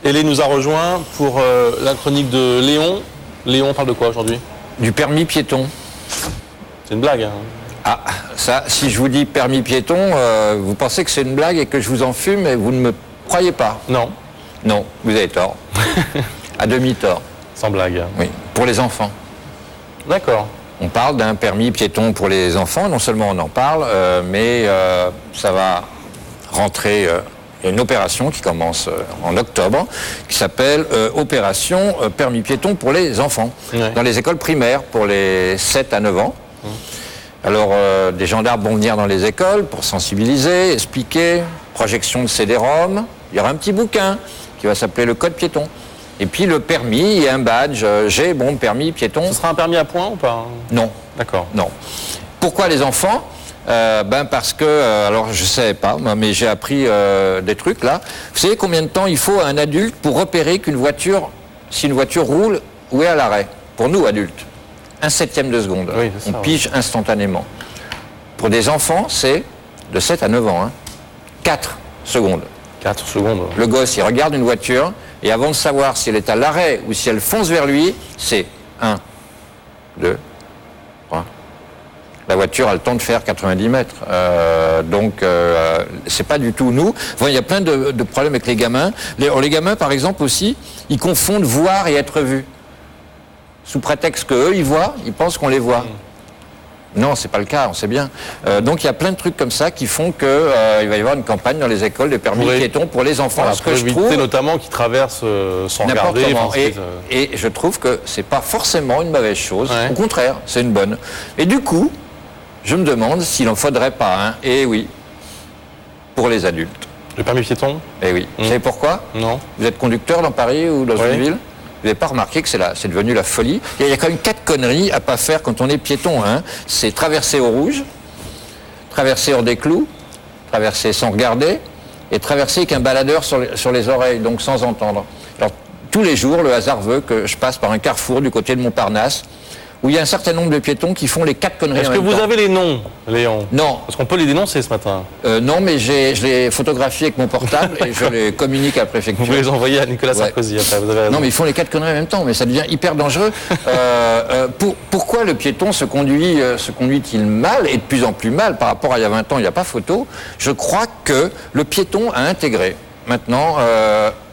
Hélène nous a rejoint pour la chronique de Léon. Léon, on parle de quoi aujourd'hui? Du permis piéton. C'est une blague, hein. Ah, ça, si je vous dis permis piéton, vous pensez que c'est une blague et que je vous en fume et vous ne me croyez pas? Non. Non, vous avez tort. À demi-tort. Sans blague. Oui, pour les enfants. D'accord. On parle d'un permis piéton pour les enfants. Non seulement on en parle, mais ça va rentrer... Il y a une opération qui commence en octobre, qui s'appelle Opération Permis Piéton pour les enfants, dans les écoles primaires, pour les 7 à 9 ans. Alors, des gendarmes vont venir dans les écoles pour sensibiliser, expliquer, projection de CD-ROM. Il y aura un petit bouquin qui va s'appeler le code piéton. Et puis le permis et un badge, j'ai bon permis piéton. Ce sera un permis à points ou pas? Non. D'accord. Non. Pourquoi les enfants? Parce que, alors je ne savais pas, mais j'ai appris des trucs là. Vous savez combien de temps il faut à un adulte pour repérer qu'une voiture, si une voiture roule ou est à l'arrêt? Pour nous adultes, 1/7 de seconde. Oui, c'est ça, on pige instantanément. Pour des enfants, c'est de 7 à 9 ans, 4 secondes. 4 secondes. Le gosse, il regarde une voiture et avant de savoir si elle est à l'arrêt ou si elle fonce vers lui, c'est 1, 2, 3. La voiture a le temps de faire 90 mètres. Donc, c'est pas du tout nous. Enfin, il y a plein de problèmes avec les gamins. Les gamins, par exemple, aussi, ils confondent voir et être vus. Sous prétexte qu'eux, ils voient, ils pensent qu'on les voit. Non, c'est pas le cas, on sait bien. Donc il y a plein de trucs comme ça qui font qu'il va y avoir une campagne dans les écoles de permis piéton pour les enfants. Voilà, ce que je trouve, notamment qui traversent sans regarder. comment. Et je trouve que c'est pas forcément une mauvaise chose. Ouais. Au contraire, c'est une bonne. Et du coup, je me demande s'il en faudrait pas un. Et oui, pour les adultes. Le permis piéton? Et oui. Vous savez pourquoi? Non. Vous êtes conducteur dans Paris ou dans une ville? Vous n'avez pas remarqué que c'est devenu la folie? Il y a quand même 4 conneries à pas faire quand on est piéton. C'est traverser au rouge, traverser hors des clous, traverser sans regarder et traverser avec un baladeur sur les oreilles, donc sans entendre. Alors, tous les jours, le hasard veut que je passe par un carrefour du côté de Montparnasse où il y a un certain nombre de piétons qui font les 4 conneries en même temps. Est-ce que vous avez les noms, Léon? Non. Parce qu'on peut les dénoncer ce matin. Non, mais je les photographie avec mon portable et je les communique à la préfecture. Vous pouvez les envoyer à Nicolas Sarkozy après, vous avez raison. Non, mais ils font les 4 conneries en même temps, mais ça devient hyper dangereux. Pourquoi le piéton se conduit-il mal, et de plus en plus mal par rapport à il y a 20 ans, il n'y a pas photo? Je crois que le piéton a intégré maintenant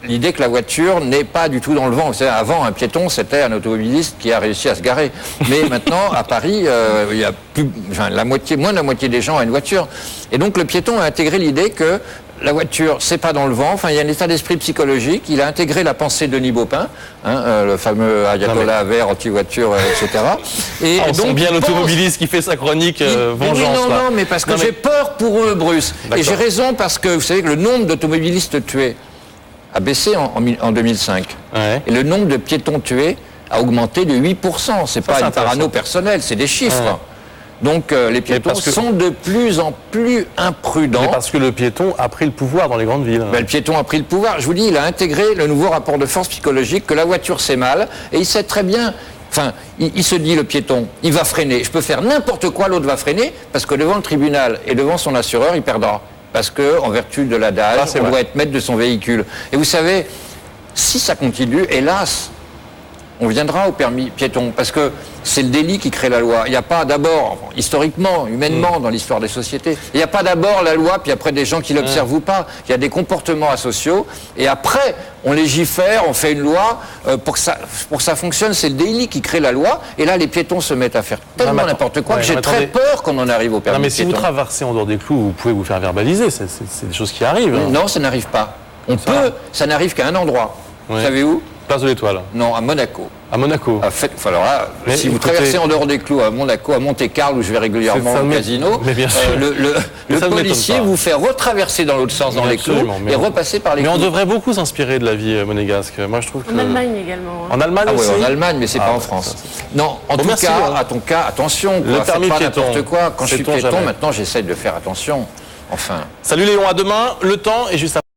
l'idée que la voiture n'est pas du tout dans le vent. Vous savez, avant, un piéton, c'était un automobiliste qui a réussi à se garer. Mais maintenant, à Paris, il y a moins de la moitié des gens ont une voiture. Et donc, le piéton a intégré l'idée que la voiture, c'est pas dans le vent. Enfin, il y a un état d'esprit psychologique. Il a intégré la pensée de Denis Baupin, le fameux ayatollah vert, anti-voiture, etc. Et on sent bien l'automobiliste qui fait sa chronique vengeance. Non, mais parce que j'ai peur pour eux, Bruce. Et j'ai raison parce que vous savez que le nombre d'automobilistes tués a baissé en 2005. Ouais. Et le nombre de piétons tués a augmenté de 8%. C'est pas une parano personnelle, c'est des chiffres. Ouais. Donc les piétons sont de plus en plus imprudents. Mais parce que le piéton a pris le pouvoir dans les grandes villes. Le piéton a pris le pouvoir. Je vous dis, il a intégré le nouveau rapport de force psychologique que la voiture c'est mal. Et il sait très bien... Enfin, il se dit, le piéton, il va freiner. Je peux faire n'importe quoi, l'autre va freiner, parce que devant le tribunal et devant son assureur, il perdra. Parce que, en vertu de l'adage, on doit être maître de son véhicule. Et vous savez, si ça continue, hélas, on viendra au permis piéton, parce que c'est le délit qui crée la loi. Il n'y a pas d'abord, historiquement, humainement, dans l'histoire des sociétés, il n'y a pas d'abord la loi, puis après des gens qui l'observent ou pas. Il y a des comportements asociaux, et après, on légifère, on fait une loi, pour que ça fonctionne, c'est le délit qui crée la loi, et là, les piétons se mettent à faire tellement n'importe quoi que j'ai très peur qu'on en arrive au permis piéton. Non, mais si vous traversez en dehors des clous, vous pouvez vous faire verbaliser, c'est des choses qui arrivent. Non, ça n'arrive pas. Ça n'arrive qu'à un endroit. Vous savez où? Place de l'Étoile. Non, à Monaco. À Monaco. Alors là, si vous traversez en dehors des clous à Monaco, à Monte-Carlo, où je vais régulièrement au casino, le policier vous fait retraverser dans l'autre sens dans les clous et repasser par les clous. Mais on devrait beaucoup s'inspirer de la vie monégasque. Moi, je trouve que... En Allemagne également. En Allemagne aussi. Oui, en Allemagne, mais c'est pas en France. Non, en tout cas, attention. Le permis pas piéton. N'importe quoi. Quand je suis piéton, maintenant, j'essaie de faire attention. Enfin. Salut Léon, à demain. Le temps est juste après.